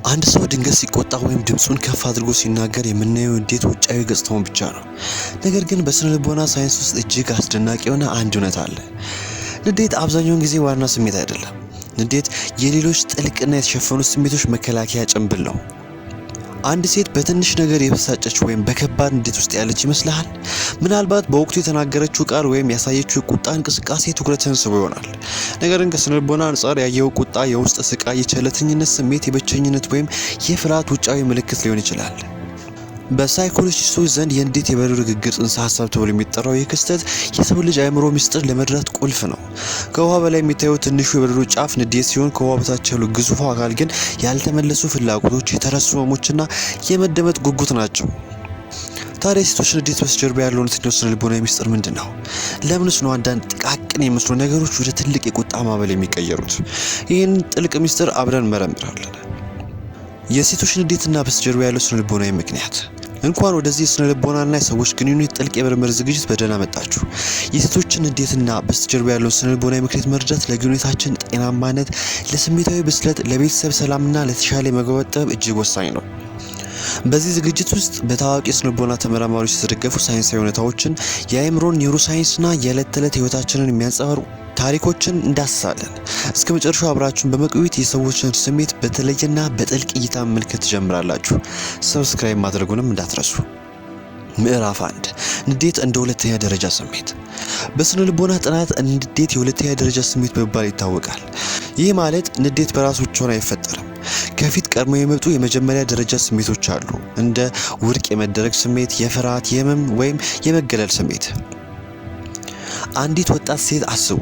አንድ ሰው ድንገት ሲቆጣ ወይም ድምጹን ከፍ አድርጎ ሲናገር የምናየው እንዴት ውጫዊ ገጽታውን ብቻ ነው። ነገር ግን በስነ ልቦና ሳይንስ ውስጥ እጅግ አስደናቂ የሆነ አንድ እውነት አለ። ንዴት አብዛኛውን ጊዜ ዋና ስሜት አይደለም። ንዴት የሌሎች ጥልቅና የተሸፈኑ ስሜቶች መከላከያ ጭንብል ነው። አንድ ሴት በትንሽ ነገር የበሳጨች ወይም በከባድ ንዴት ውስጥ ያለች ይመስልሃል? ምናልባት በወቅቱ የተናገረችው ቃል ወይም ያሳየችው የቁጣ እንቅስቃሴ ትኩረትን ስቦ ይሆናል። ነገር ግን ከስነ ልቦና አንጻር ያየው ቁጣ የውስጥ ስቃይ፣ የቸለተኝነት ስሜት፣ የብቸኝነት ወይም የፍርሃት ውጫዊ ምልክት ሊሆን ይችላል። በሳይኮሎጂስቶች ዘንድ የንዴት የበረዶ ንግግር ጽንሰ ሀሳብ ተብሎ የሚጠራው ይህ ክስተት የሰው ልጅ አእምሮ ምስጢር ለመረዳት ቁልፍ ነው። ከውሃ በላይ የሚታየው ትንሹ የበረዶ ጫፍ ንዴት ሲሆን ከውሃ በታች ያለው ግዙፉ አካል ግን ያልተመለሱ ፍላጎቶች፣ የተረሱ ህመሞችና የመደመጥ ጉጉት ናቸው። ታዲያ የሴቶች ንዴት በስተጀርባ ያለው እውነተኛው ስነ ልቦናዊ ምስጢር ምንድን ነው? ለምንስ ነው አንዳንድ ጥቃቅን የሚመስሉ ነገሮች ወደ ትልቅ የቁጣ ማዕበል የሚቀየሩት? ይህን ጥልቅ ምስጢር አብረን እንመረምራለን። የሴቶች ንዴትና በስተጀርባ ያለው ስነ ልቦናዊ ምክንያት። እንኳን ወደዚህ የስነ ልቦናና የሰዎች ግንኙነት ጥልቅ የምርምር ዝግጅት በደህና መጣችሁ። የሴቶችን ንዴትና በስተጀርባ ያለውን ስነ ልቦናዊ ምክንያት መረዳት ለግንኙነታችን ጤናማነት፣ ለስሜታዊ ብስለት፣ ለቤተሰብ ሰላምና ለተሻለ የመግባባት ጥበብ እጅግ ወሳኝ ነው። በዚህ ዝግጅት ውስጥ በታዋቂ የስነ ልቦና ተመራማሪዎች የተደገፉ ሳይንሳዊ እውነታዎችን፣ የአእምሮን ኒውሮሳይንስና የዕለት ተዕለት ህይወታችንን የሚያንጸባርቁ ታሪኮችን እንዳስሳለን። እስከ መጨረሻው አብራችሁን በመቆየት የሰዎችን ስሜት በተለየና በጥልቅ እይታ መመልከት ትጀምራላችሁ። ሰብስክራይብ ማድረጉንም እንዳትረሱ። ምዕራፍ 1 ንዴት እንደ ሁለተኛ ደረጃ ስሜት። በስነ ልቦና ጥናት ንዴት የሁለተኛ ደረጃ ስሜት በመባል ይታወቃል። ይህ ማለት ንዴት በራሱ ብቻውን አይፈጠርም። ከፊት ቀድመው የመጡ የመጀመሪያ ደረጃ ስሜቶች አሉ፣ እንደ ውድቅ የመደረግ ስሜት፣ የፍርሃት፣ የህመም ወይም የመገለል ስሜት። አንዲት ወጣት ሴት አስቡ።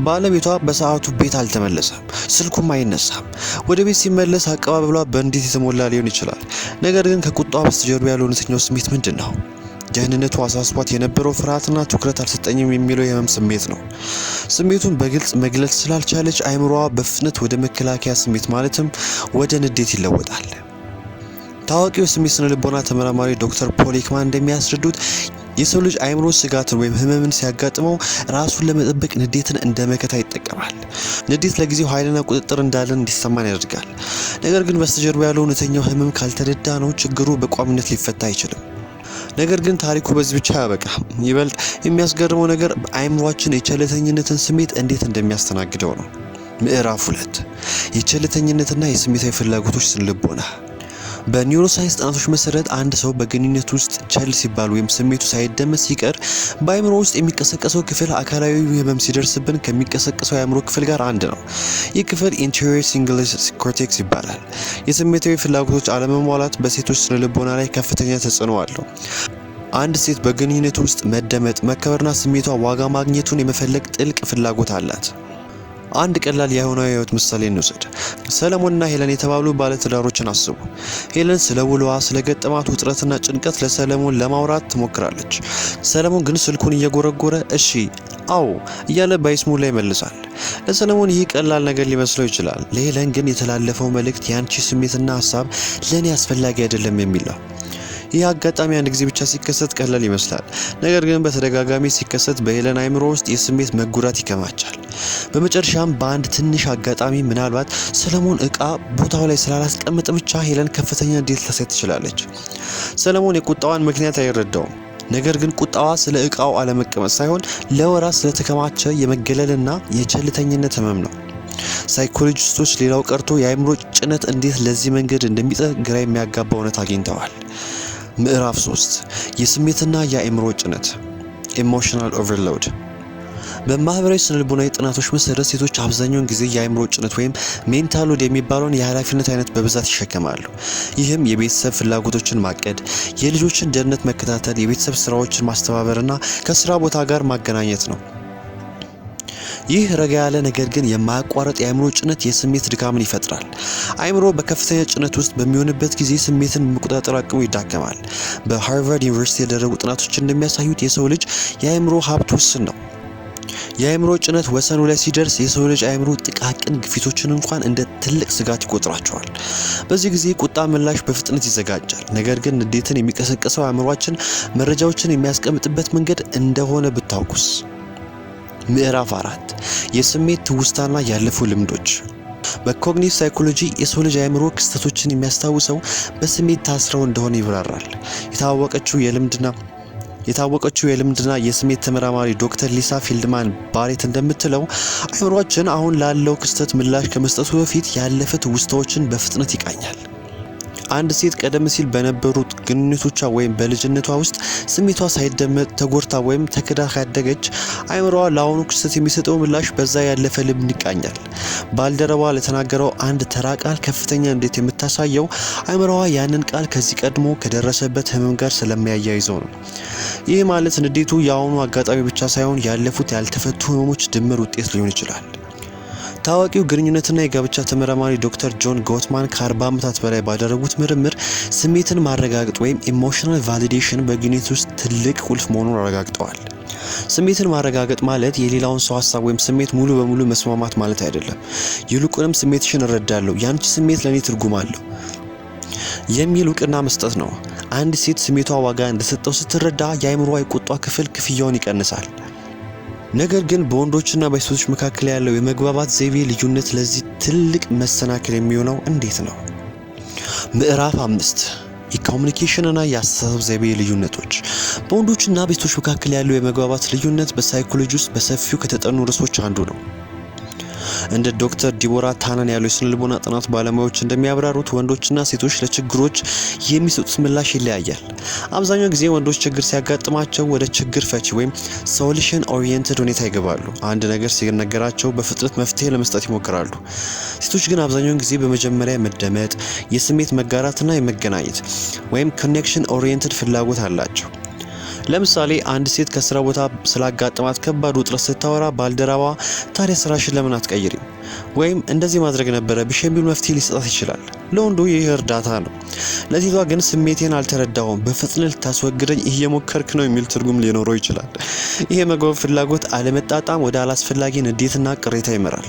ባለቤቷ በሰዓቱ ቤት አልተመለሰም፣ ስልኩም አይነሳም። ወደ ቤት ሲመለስ አቀባበሏ በንዴት የተሞላ ሊሆን ይችላል። ነገር ግን ከቁጣዋ በስተጀርባ ያለው እውነተኛው ስሜት ምንድን ነው? ደህንነቱ አሳስቧት የነበረው ፍርሃትና ትኩረት አልሰጠኝም የሚለው የህመም ስሜት ነው። ስሜቱን በግልጽ መግለጽ ስላልቻለች አእምሮዋ በፍጥነት ወደ መከላከያ ስሜት ማለትም ወደ ንዴት ይለወጣል። ታዋቂው የስሜት ስነ ልቦና ተመራማሪ ዶክተር ፖል ኤክማን እንደሚያስረዱት የሰው ልጅ አእምሮ ስጋትን ወይም ህመምን ሲያጋጥመው ራሱን ለመጠበቅ ንዴትን እንደ መከታ ይጠቀማል። ንዴት ለጊዜው ኃይልና ቁጥጥር እንዳለን እንዲሰማን ያደርጋል። ነገር ግን በስተጀርባ ያለው እውነተኛው ህመም ካልተረዳ ነው ችግሩ በቋሚነት ሊፈታ አይችልም። ነገር ግን ታሪኩ በዚህ ብቻ አያበቃም። ይበልጥ የሚያስገርመው ነገር አእምሯችን የቸለተኝነትን ስሜት እንዴት እንደሚያስተናግደው ነው። ምዕራፍ 2 የቸለተኝነትና የስሜታዊ ፍላጎቶች ስነ ልቦና። በኒውሮሳይንስ ጥናቶች መሰረት አንድ ሰው በግንኙነት ውስጥ ቸል ሲባል ወይም ስሜቱ ሳይደመጥ ሲቀር በአእምሮ ውስጥ የሚቀሰቀሰው ክፍል አካላዊ ህመም ሲደርስብን ከሚቀሰቀሰው የአእምሮ ክፍል ጋር አንድ ነው። ይህ ክፍል ኢንቴሪየር ሲንግለስ ኮርቴክስ ይባላል። የስሜታዊ ፍላጎቶች አለመሟላት በሴቶች ስነ ልቦና ላይ ከፍተኛ ተጽዕኖ አለው። አንድ ሴት በግንኙነት ውስጥ መደመጥ፣ መከበርና ስሜቷ ዋጋ ማግኘቱን የመፈለግ ጥልቅ ፍላጎት አላት። አንድ ቀላል የአሁናዊ ህይወት ምሳሌ እንውሰድ። ሰለሞንና ሄለን የተባሉ ባለትዳሮችን አስቡ። ሄለን ስለ ውሏ፣ ስለ ገጠማት ውጥረትና ጭንቀት ለሰለሞን ለማውራት ትሞክራለች። ሰለሞን ግን ስልኩን እየጎረጎረ እሺ፣ አዎ እያለ ባይስሙላ ይመልሳል። ለሰለሞን ይህ ቀላል ነገር ሊመስለው ይችላል። ለሄለን ግን የተላለፈው መልእክት ያንቺ ስሜትና ሀሳብ ለእኔ አስፈላጊ አይደለም የሚል ነው። ይህ አጋጣሚ አንድ ጊዜ ብቻ ሲከሰት ቀላል ይመስላል። ነገር ግን በተደጋጋሚ ሲከሰት በሄለን አእምሮ ውስጥ የስሜት መጉዳት ይከማቻል። በመጨረሻም በአንድ ትንሽ አጋጣሚ ምናልባት ሰለሞን እቃ ቦታው ላይ ስላላስቀመጠ ብቻ ሄለን ከፍተኛ ንዴት ልታሳይ ትችላለች። ሰለሞን የቁጣዋን ምክንያት አይረዳውም። ነገር ግን ቁጣዋ ስለ እቃው አለመቀመጥ ሳይሆን ለወራት ስለተከማቸ የመገለልና የቸልተኝነት ህመም ነው። ሳይኮሎጂስቶች ሌላው ቀርቶ የአእምሮ ጭነት እንዴት ለዚህ መንገድ እንደሚጠር ግራ የሚያጋባ እውነት አግኝተዋል። ምዕራፍ 3 የስሜትና የአእምሮ ጭነት ኢሞሽናል ኦቨርሎድ። በማህበራዊ ስነልቦናዊ ጥናቶች መሰረት ሴቶች አብዛኛውን ጊዜ የአእምሮ ጭነት ወይም ሜንታል ሎድ የሚባለውን የኃላፊነት አይነት በብዛት ይሸከማሉ። ይህም የቤተሰብ ፍላጎቶችን ማቀድ፣ የልጆችን ደህንነት መከታተል፣ የቤተሰብ ስራዎችን ማስተባበርና ከስራ ቦታ ጋር ማገናኘት ነው። ይህ ረጋ ያለ ነገር ግን የማያቋርጥ የአእምሮ ጭነት የስሜት ድካምን ይፈጥራል። አእምሮ በከፍተኛ ጭነት ውስጥ በሚሆንበት ጊዜ ስሜትን መቆጣጠር አቅሙ ይዳከማል። በሃርቫርድ ዩኒቨርሲቲ ያደረጉ ጥናቶች እንደሚያሳዩት የሰው ልጅ የአእምሮ ሀብት ውስን ነው። የአእምሮ ጭነት ወሰኑ ላይ ሲደርስ የሰው ልጅ አእምሮ ጥቃቅን ግፊቶችን እንኳን እንደ ትልቅ ስጋት ይቆጥራቸዋል። በዚህ ጊዜ ቁጣ ምላሽ በፍጥነት ይዘጋጃል። ነገር ግን ንዴትን የሚቀሰቀሰው አእምሯችን መረጃዎችን የሚያስቀምጥበት መንገድ እንደሆነ ብታውቁስ? ምዕራፍ 4 የስሜት ትውስታና ያለፉ ልምዶች። በኮግኒቲቭ ሳይኮሎጂ የሰው ልጅ አእምሮ ክስተቶችን የሚያስታውሰው በስሜት ታስረው እንደሆነ ይብራራል። የታወቀችው የልምድና የስሜት ተመራማሪ ዶክተር ሊሳ ፊልድማን ባሬት እንደምትለው አእምሮአችን አሁን ላለው ክስተት ምላሽ ከመስጠቱ በፊት ያለፈ ትውስታዎችን በፍጥነት ይቃኛል። አንድ ሴት ቀደም ሲል በነበሩት ግንኙነቶቿ ወይም በልጅነቷ ውስጥ ስሜቷ ሳይደመጥ ተጎድታ ወይም ተክዳ ካደገች አእምሮዋ ለአሁኑ ክስተት የሚሰጠው ምላሽ በዛ ያለፈ ልምድ ይቃኛል። ባልደረባ ለተናገረው አንድ ተራ ቃል ከፍተኛ እንዴት የምታሳየው አእምሮዋ ያንን ቃል ከዚህ ቀድሞ ከደረሰበት ህመም ጋር ስለሚያያይዘው ነው። ይህ ማለት ንዴቱ የአሁኑ አጋጣሚ ብቻ ሳይሆን ያለፉት ያልተፈቱ ህመሞች ድምር ውጤት ሊሆን ይችላል። ታዋቂው ግንኙነትና የጋብቻ ተመራማሪ ዶክተር ጆን ጎትማን ከ40 ዓመታት በላይ ባደረጉት ምርምር ስሜትን ማረጋገጥ ወይም ኢሞሽናል ቫሊዴሽን በግንኙነት ውስጥ ትልቅ ቁልፍ መሆኑን አረጋግጠዋል። ስሜትን ማረጋገጥ ማለት የሌላውን ሰው ሀሳብ ወይም ስሜት ሙሉ በሙሉ መስማማት ማለት አይደለም። ይልቁንም ስሜትሽን እረዳለሁ፣ ያንቺ ስሜት ለኔ ትርጉም አለው የሚል እውቅና መስጠት ነው። አንድ ሴት ስሜቷ ዋጋ እንደሰጠው ስትረዳ የአእምሮዋ የቁጣ ክፍል ክፍያውን ይቀንሳል። ነገር ግን በወንዶችና በሴቶች መካከል ያለው የመግባባት ዘይቤ ልዩነት ለዚህ ትልቅ መሰናክል የሚሆነው እንዴት ነው? ምዕራፍ 5 የኮሙኒኬሽን እና የአስተሳሰብ ዘይቤ ልዩነቶች። በወንዶችና በሴቶች መካከል ያለው የመግባባት ልዩነት በሳይኮሎጂ ውስጥ በሰፊው ከተጠኑ ርዕሶች አንዱ ነው። እንደ ዶክተር ዲቦራ ታነን ያሉ የስነ ልቦና ጥናት ባለሙያዎች እንደሚያብራሩት ወንዶችና ሴቶች ለችግሮች የሚሰጡት ምላሽ ይለያያል። አብዛኛው ጊዜ ወንዶች ችግር ሲያጋጥማቸው ወደ ችግር ፈቺ ወይም ሶሉሽን ኦሪየንትድ ሁኔታ ይገባሉ። አንድ ነገር ሲነገራቸው በፍጥነት መፍትሄ ለመስጠት ይሞክራሉ። ሴቶች ግን አብዛኛውን ጊዜ በመጀመሪያ መደመጥ፣ የስሜት መጋራትና የመገናኘት ወይም ኮኔክሽን ኦሪየንትድ ፍላጎት አላቸው። ለምሳሌ አንድ ሴት ከስራ ቦታ ስላጋጠማት ከባድ ውጥረት ስታወራ ባልደረባዋ ታዲያ ስራሽን ለምን አትቀይሪም ወይም እንደዚህ ማድረግ ነበረብሽ የሚል መፍትሄ ሊሰጣት ይችላል። ለወንዱ ይህ እርዳታ ነው። ለሴቷ ግን ስሜቴን አልተረዳሁም፣ በፍጥነት ልታስወግደኝ እየሞከርክ ነው የሚል ትርጉም ሊኖረው ይችላል። ይሄ መግባባት ፍላጎት አለመጣጣም ወደ አላስፈላጊ ንዴትና ቅሬታ ይመራል።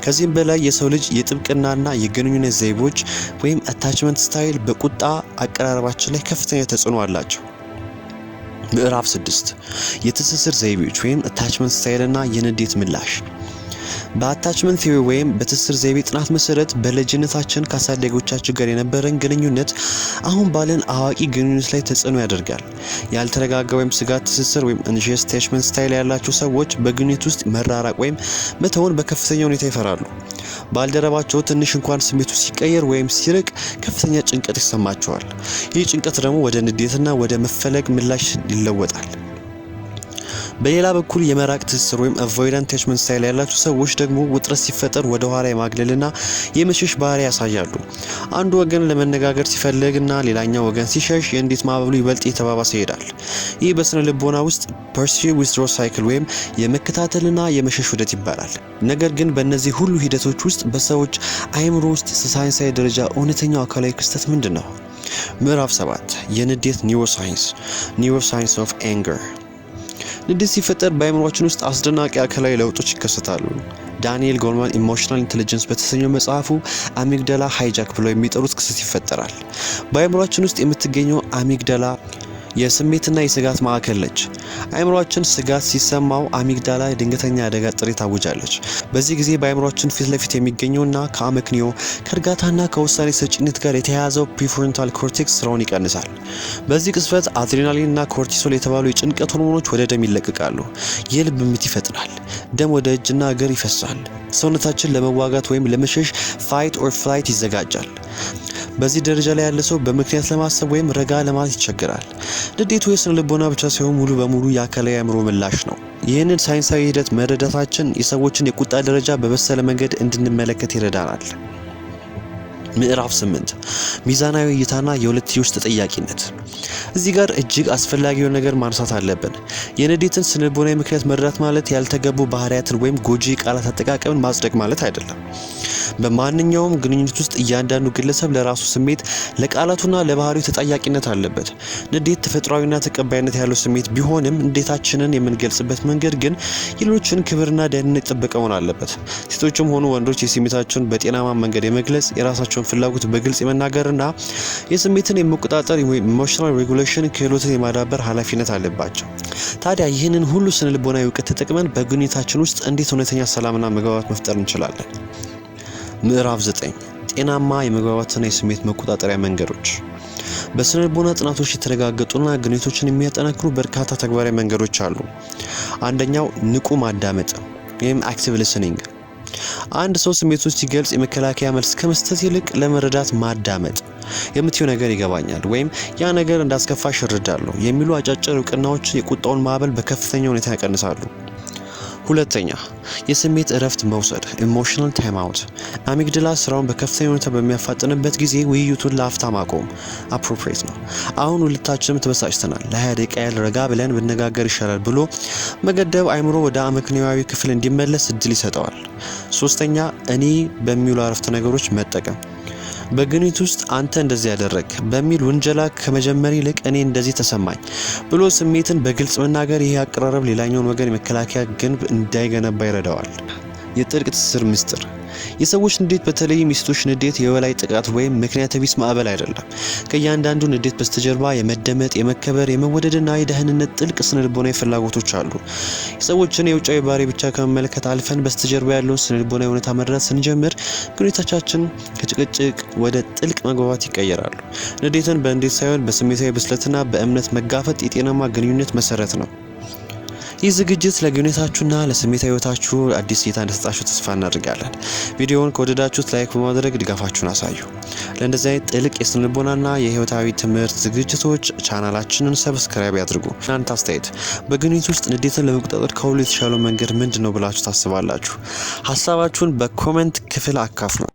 ከዚህም በላይ የሰው ልጅ የጥብቅናና የግንኙነት ዘይቤዎች ወይም አታችመንት ስታይል በቁጣ አቀራረባችን ላይ ከፍተኛ ተጽዕኖ አላቸው። ምዕራፍ 6 የትስስር ዘይቤዎች ወይም አታችመንት ስታይል እና የንዴት ምላሽ። በአታችመንት ቲዮሪ ወይም በትስስር ዘይቤ ጥናት መሰረት በልጅነታችን ከአሳዳጊዎቻችን ጋር የነበረን ግንኙነት አሁን ባለን አዋቂ ግንኙነት ላይ ተጽዕኖ ያደርጋል። ያልተረጋጋ ወይም ስጋት ትስስር ወይም አንሺየስ አታችመንት ስታይል ያላቸው ሰዎች በግንኙነት ውስጥ መራራቅ ወይም መተውን በከፍተኛ ሁኔታ ይፈራሉ። ባልደረባቸው ትንሽ እንኳን ስሜቱ ሲቀየር ወይም ሲርቅ ከፍተኛ ጭንቀት ይሰማቸዋል። ይህ ጭንቀት ደግሞ ወደ ንዴትና ወደ መፈለግ ምላሽ ይለወጣል። በሌላ በኩል የመራቅ ትስስር ወይም አቮይዳንት አታችመንት ስታይል ያላቸው ሰዎች ደግሞ ውጥረት ሲፈጠር ወደ ኋላ የማግለልና የመሸሽ ባህሪ ያሳያሉ። አንዱ ወገን ለመነጋገር ሲፈልግና ሌላኛው ወገን ሲሸሽ የንዴት ማዕበሉ ይበልጥ እየተባባሰ ይሄዳል። ይህ በስነ ልቦና ውስጥ ፐርሲቭ ዊዝድሮ ሳይክል ወይም የመከታተልና የመሸሽ ሂደት ይባላል። ነገር ግን በእነዚህ ሁሉ ሂደቶች ውስጥ በሰዎች አእምሮ ውስጥ ሳይንሳዊ ደረጃ እውነተኛው አካላዊ ክስተት ምንድን ነው? ምዕራፍ 7 የንዴት ኒውሮሳይንስ ኦፍ አንገር። ንዴት ሲፈጠር በአእምሮአችን ውስጥ አስደናቂ አካላዊ ለውጦች ይከሰታሉ። ዳንኤል ጎልማን ኢሞሽናል ኢንተለጀንስ በተሰኘው መጽሐፉ አሚግዳላ ሃይጃክ ብለው የሚጠሩት ክስተት ይፈጠራል። በአእምሮአችን ውስጥ የምትገኘው አሚግዳላ የስሜትና የስጋት ማዕከል ነች። አእምሮአችን ስጋት ሲሰማው አሚግዳላ ድንገተኛ አደጋ ጥሪ ታውጃለች። በዚህ ጊዜ በአእምሮአችን ፊት ለፊት የሚገኘውና ከአመክንዮ ከእርጋታና ከውሳኔ ሰጪነት ጋር የተያያዘው ፕሪፍሮንታል ኮርቴክስ ስራውን ይቀንሳል። በዚህ ቅጽበት አድሬናሊንና ኮርቲሶል የተባሉ የጭንቀት ሆርሞኖች ወደ ደም ይለቀቃሉ። የልብ ምት ይፈጥናል። ደም ወደ እጅና እግር ይፈሳል። ሰውነታችን ለመዋጋት ወይም ለመሸሽ ፋይት ኦር ፍላይት ይዘጋጃል። በዚህ ደረጃ ላይ ያለ ሰው በምክንያት ለማሰብ ወይም ረጋ ለማለት ይቸገራል። ንዴቱ የስነ ልቦና ብቻ ሳይሆን ሙሉ በሙሉ የአካላዊ አእምሮ ምላሽ ነው። ይህንን ሳይንሳዊ ሂደት መረዳታችን የሰዎችን የቁጣ ደረጃ በበሰለ መንገድ እንድንመለከት ይረዳናል። ምዕራፍ 8 ሚዛናዊ እይታና የሁለትዮሽ ተጠያቂነት። እዚህ ጋር እጅግ አስፈላጊ የሆነ ነገር ማንሳት አለብን። የንዴትን ስነ ልቦናዊ ምክንያት መረዳት ማለት ያልተገቡ ባህሪያትን ወይም ጎጂ ቃላት አጠቃቀምን ማጽደቅ ማለት አይደለም። በማንኛውም ግንኙነት ውስጥ እያንዳንዱ ግለሰብ ለራሱ ስሜት፣ ለቃላቱና ለባህሪው ተጠያቂነት አለበት። ንዴት ተፈጥሯዊና ተቀባይነት ያለው ስሜት ቢሆንም ንዴታችንን የምንገልጽበት መንገድ ግን የሌሎችን ክብርና ደህንነት የጠበቀ መሆን አለበት። ሴቶችም ሆኑ ወንዶች የስሜታቸውን በጤናማ መንገድ የመግለጽ የራሳቸውን ፍላጎት በግልጽ የመናገርና የስሜትን የመቆጣጠር ኢሞሽናል ሬጉሌሽን ክህሎትን የማዳበር ኃላፊነት አለባቸው። ታዲያ ይህንን ሁሉ ስነ ልቦናዊ እውቀት ተጠቅመን በግንኙነታችን ውስጥ እንዴት እውነተኛ ሰላምና መግባባት መፍጠር እንችላለን? ምዕራፍ 9 ጤናማ የመግባባትና የስሜት መቆጣጠሪያ መንገዶች። በስነ ልቦና ጥናቶች የተረጋገጡና ግንኙነቶችን የሚያጠናክሩ በርካታ ተግባራዊ መንገዶች አሉ። አንደኛው ንቁ ማዳመጥ ወይም አክቲቭ ሊስኒንግ። አንድ ሰው ስሜቶች ሲገልጽ የመከላከያ መልስ ከመስጠት ይልቅ ለመረዳት ማዳመጥ። የምትየው ነገር ይገባኛል ወይም ያ ነገር እንዳስከፋሽ እረዳለሁ የሚሉ አጫጭር እውቅናዎች የቁጣውን ማዕበል በከፍተኛ ሁኔታ ያቀንሳሉ። ሁለተኛ የስሜት እረፍት መውሰድ ኢሞሽናል ታይም አውት። አሚግዳላ ስራውን በከፍተኛ ሁኔታ በሚያፋጥንበት ጊዜ ውይይቱን ለአፍታ ማቆም አፕሮፕሪየት ነው። አሁን ሁለታችንም ተበሳጭተናል፣ ለ20 ደቂቃ ያህል ረጋ ብለን ብነጋገር ይሻላል ብሎ መገደብ አእምሮ ወደ አመክንዮአዊ ክፍል እንዲመለስ እድል ይሰጠዋል። ሶስተኛ እኔ በሚሉ አረፍተ ነገሮች መጠቀም። በግንኙነት ውስጥ አንተ እንደዚህ ያደረግ በሚል ውንጀላ ከመጀመር ይልቅ እኔ እንደዚህ ተሰማኝ ብሎ ስሜትን በግልጽ መናገር፣ ይህ አቀራረብ ሌላኛውን ወገን የመከላከያ ግንብ እንዳይገነባ ይረዳዋል። የጥልቅ ትስስር ምስጢር። የሰዎች ንዴት በተለይ ሚስቶች ንዴት የበላይ ጥቃት ወይም ምክንያታዊ ቢስ ማዕበል አይደለም። ከእያንዳንዱ ንዴት በስተጀርባ የመደመጥ፣ የመከበር፣ የመወደድና የደህንነት ጥልቅ ስነልቦናዊ ፍላጎቶች አሉ። የሰዎችን የውጫዊ ባህሪ ብቻ ከመመልከት አልፈን በስተጀርባ ያለውን ስነልቦናዊ እውነታ መረዳት ስንጀምር ግንኙነቶቻችን ከጭቅጭቅ ወደ ጥልቅ መግባባት ይቀየራሉ። ንዴትን በንዴት ሳይሆን በስሜታዊ ብስለትና በእምነት መጋፈጥ የጤናማ ግንኙነት መሰረት ነው። ይህ ዝግጅት ለግንኙነታችሁና ለስሜታዊ ህይወታችሁ አዲስ እይታ እንደሰጣችሁ ተስፋ እናደርጋለን። ቪዲዮውን ከወደዳችሁት ላይክ በማድረግ ድጋፋችሁን አሳዩ። ለእንደዚህ አይነት ጥልቅ የስነልቦናና የህይወታዊ ትምህርት ዝግጅቶች ቻናላችንን ሰብስክራይብ ያድርጉ። እናንተ አስተያየት፣ በግንኙነት ውስጥ ንዴትን ለመቆጣጠር ከሁሉ የተሻለው መንገድ ምንድነው ብላችሁ ታስባላችሁ? ሀሳባችሁን በኮሜንት ክፍል አካፍሉ።